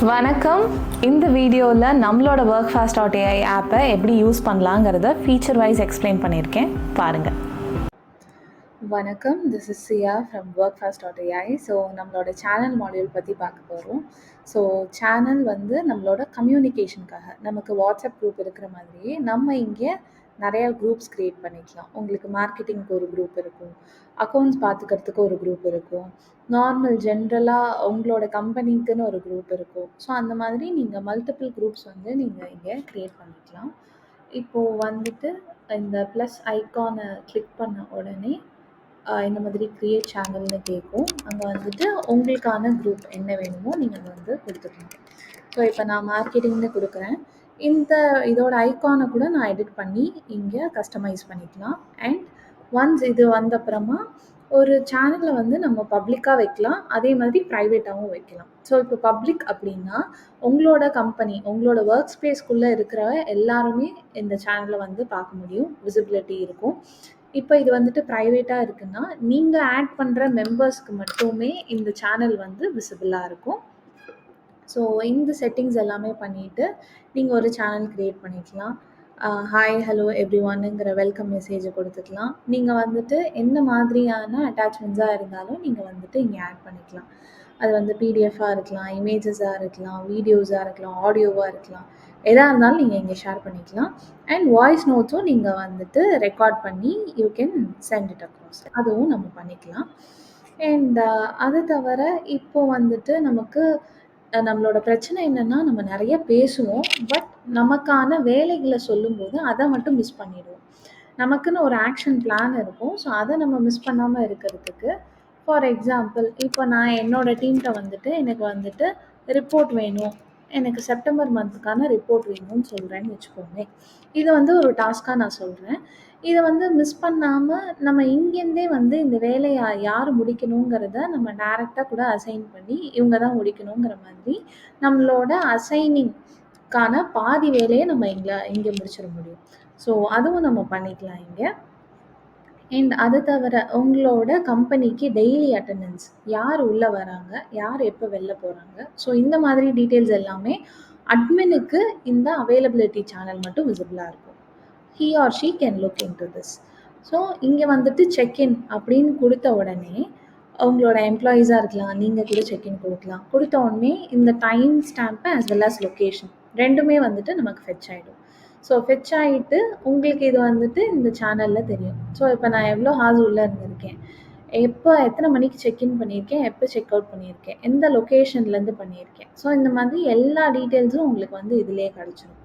வணக்கம். இந்த வீடியோவில் நம்மளோட workfast.ai ஆப்பை எப்படி யூஸ் பண்ணலாங்கிறத ஃபீச்சர் வைஸ் எக்ஸ்பிளைன் பண்ணியிருக்கேன், பாருங்கள். வணக்கம், this is chia from workfast.ai. So நம்மளோட சேனல் மாடியூல் பற்றி பார்க்க போகிறோம். ஸோ சேனல் வந்து நம்மளோட கம்யூனிகேஷனுக்காக, நமக்கு வாட்ஸ்அப் குரூப் இருக்கிற மாதிரியே நம்ம இங்கே நிறையா குரூப்ஸ் க்ரியேட் பண்ணிக்கலாம். உங்களுக்கு மார்க்கெட்டிங்க்கு ஒரு குரூப் இருக்கும், அக்கௌண்ட்ஸ் பார்த்துக்கிறதுக்கு ஒரு குரூப் இருக்கும், நார்மல் ஜென்ரலாக உங்களோட கம்பெனிக்குன்னு ஒரு குரூப் இருக்கும். ஸோ அந்த மாதிரி நீங்கள் மல்டிபிள் குரூப்ஸ் வந்து நீங்கள் இங்கே க்ரியேட் பண்ணிக்கலாம். இப்போது வந்துட்டு இந்த ப்ளஸ் ஐக்கானை கிளிக் பண்ண உடனே இந்த மாதிரி க்ரியேட் சேனல்னு கேட்கும். அங்கே வந்துட்டு உங்களுக்கான குரூப் என்ன வேணுமோ நீங்கள் அதை வந்து கொடுத்துக்கணும். ஸோ இப்போ நான் மார்க்கெட்டிங்னு கொடுக்குறேன். இதோட ஐக்கானை கூட நான் எடிட் பண்ணி இங்கே கஸ்டமைஸ் பண்ணிக்கலாம். அண்ட் ஒன்ஸ் இது வந்தப்புறமா ஒரு சேனலை வந்து நம்ம பப்ளிக்காக வைக்கலாம், அதே மாதிரி ப்ரைவேட்டாகவும் வைக்கலாம். ஸோ இப்போ பப்ளிக் அப்படின்னா உங்களோட கம்பெனி, உங்களோட ஒர்க் ஸ்பேஸ்க்குள்ளே இருக்கிற எல்லாருமே இந்த சேனலை வந்து பார்க்க முடியும், விசிபிலிட்டி இருக்கும். இப்போ இது வந்துட்டு ப்ரைவேட்டாக இருக்குன்னா நீங்கள் ஆட் பண்ணுற மெம்பர்ஸ்க்கு மட்டுமே இந்த சேனல் வந்து விசிபிளாக இருக்கும். ஸோ இந்த செட்டிங்ஸ் எல்லாமே பண்ணிவிட்டு நீங்கள் ஒரு சேனல் க்ரியேட் பண்ணிக்கலாம். ஹாய் ஹலோ எவ்ரி ஒன்னுங்கிற வெல்கம் மெசேஜை கொடுத்துக்கலாம். நீங்கள் வந்துட்டு என்ன மாதிரியான அட்டாச்மெண்ட்ஸாக இருந்தாலும் நீங்கள் வந்துட்டு இங்கே ஆட் பண்ணிக்கலாம். அது வந்து பிடிஎஃபாக இருக்கலாம், இமேஜஸாக இருக்கலாம், வீடியோஸாக இருக்கலாம், ஆடியோவாக இருக்கலாம், எதாக இருந்தாலும் நீங்கள் இங்கே ஷேர் பண்ணிக்கலாம். அண்ட் வாய்ஸ் நோட்ஸும் நீங்கள் வந்துட்டு ரெக்கார்ட் பண்ணி you can send it across, அதுவும் நம்ம பண்ணிக்கலாம். அண்ட் அது தவிர இப்போது வந்துட்டு நமக்கு நம்மளோட பிரச்சனை என்னென்னா, நம்ம நிறைய பேசுவோம், பட் நமக்கான வேலைகளை சொல்லும்போது அதை மட்டும் மிஸ் பண்ணிடுவோம். நமக்குன்னு ஒரு ஆக்ஷன் பிளான் இருக்கும். ஸோ அதை நம்ம மிஸ் பண்ணாமல் இருக்கிறதுக்கு, ஃபார் எக்ஸாம்பிள் இப்போ நான் என்னோடய டீம்கிட்ட வந்துட்டு எனக்கு வந்துட்டு ரிப்போர்ட் வேணும், எனக்கு செப்டம்பர் மந்த்துக்கான ரிப்போர்ட் வேணும்னு சொல்கிறேன்னு வச்சுக்கோங்க. இதை வந்து ஒரு டாஸ்க்காக நான் சொல்கிறேன். இதை வந்து மிஸ் பண்ணாமல் நம்ம இங்கேருந்தே வந்து இந்த வேலையை யார் முடிக்கணுங்கிறத நம்ம டைரெக்டாக கூட அசைன் பண்ணி இவங்க தான் முடிக்கணுங்கிற மாதிரி நம்மளோட அசைனிங்கான பாதி வேலையை நம்ம இங்கே முடிச்சிட முடியும். ஸோ அதுவும் நம்ம பண்ணிக்கலாம் இங்கே. அண்ட் அது தவிர உங்களோட கம்பெனிக்கு டெய்லி அட்டெண்டன்ஸ், யார் உள்ளே வராங்க, யார் எப்போ வெளில போகிறாங்க, ஸோ இந்த மாதிரி டீட்டெயில்ஸ் எல்லாமே அட்மினுக்கு இந்த அவைலபிலிட்டி சேனல் மட்டும் விசிபிளாக இருக்கும். he or she can look into this. So இங்கே வந்துட்டு செக்இன் அப்படின்னு கொடுத்த உடனே உங்களோட எம்ப்ளாயீஸாக இருக்கலாம், நீங்கள் கூட செக்இன் கொடுக்கலாம். கொடுத்த உடனே இந்த time stamp as well as location ரெண்டுமே வந்துட்டு நமக்கு ஃபெச் ஆகிடும். ஸோ ஃபெச் ஆகிட்டு உங்களுக்கு இது வந்துட்டு இந்த சேனலில் தெரியும். ஸோ இப்போ நான் எவ்வளோ ஹார்ஸ் உள்ளே இருந்திருக்கேன், எத்தனை மணிக்கு செக்இன் பண்ணியிருக்கேன், எப்போ செக் அவுட் பண்ணியிருக்கேன், எந்த லொக்கேஷன்லேருந்து பண்ணியிருக்கேன். ஸோ இந்த மாதிரி எல்லா டீட்டெயில்ஸும் உங்களுக்கு வந்து இதிலே கிடச்சிடும்.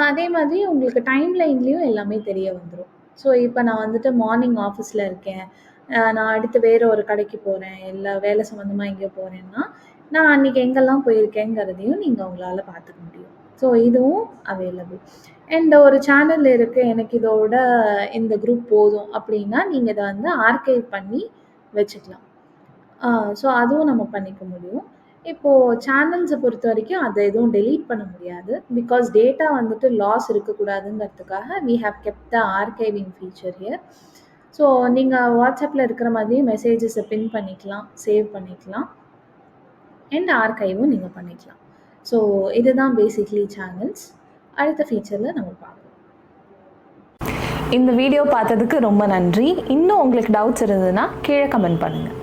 அதே மாதிரி உங்களுக்கு டைம் லைன்லேயும் எல்லாமே தெரிய வந்துடும். ஸோ இப்போ நான் வந்துட்டு மார்னிங் ஆஃபீஸில் இருக்கேன், நான் அடுத்து வேறு ஒரு கடைக்கு போகிறேன், இல்லை வேலை சம்மந்தமாக எங்கேயோ போகிறேன்னா நான் அன்றைக்கி எங்கெல்லாம் போயிருக்கேங்கிறதையும் நீங்கள் உங்களால் பார்த்துக்க முடியும். ஸோ இதுவும் அவைலபிள். அண்ட் ஒரு சேனல் இருக்குது, எனக்கு இதோட இந்த குரூப் போதும் அப்படின்னா நீங்கள் இதை வந்து ஆர்கைவ் பண்ணி வச்சுக்கலாம். ஸோ அதுவும் நம்ம பண்ணிக்க முடியும். இப்போது சேனல்ஸை பொறுத்த வரைக்கும் அதை எதுவும் டெலீட் பண்ண முடியாது, பிகாஸ் டேட்டா வந்துட்டு லாஸ் இருக்கக்கூடாதுங்கிறதுக்காக we have kept the archiving feature here. So நீங்கள் வாட்ஸ்அப்பில் இருக்கிற மாதிரியே மெசேஜஸை பின் பண்ணிக்கலாம், சேவ் பண்ணிக்கலாம், அண்ட் ஆர்கைவும் நீங்கள் பண்ணிக்கலாம். ஸோ இதுதான் பேசிக்லி சேனல்ஸ். அடுத்த ஃபீச்சரில் நம்ம பார்ப்போம். இந்த வீடியோ பார்த்ததுக்கு ரொம்ப நன்றி. இன்னும் உங்களுக்கு டவுட்ஸ் இருந்ததுன்னா கீழே கமெண்ட் பண்ணுங்கள்.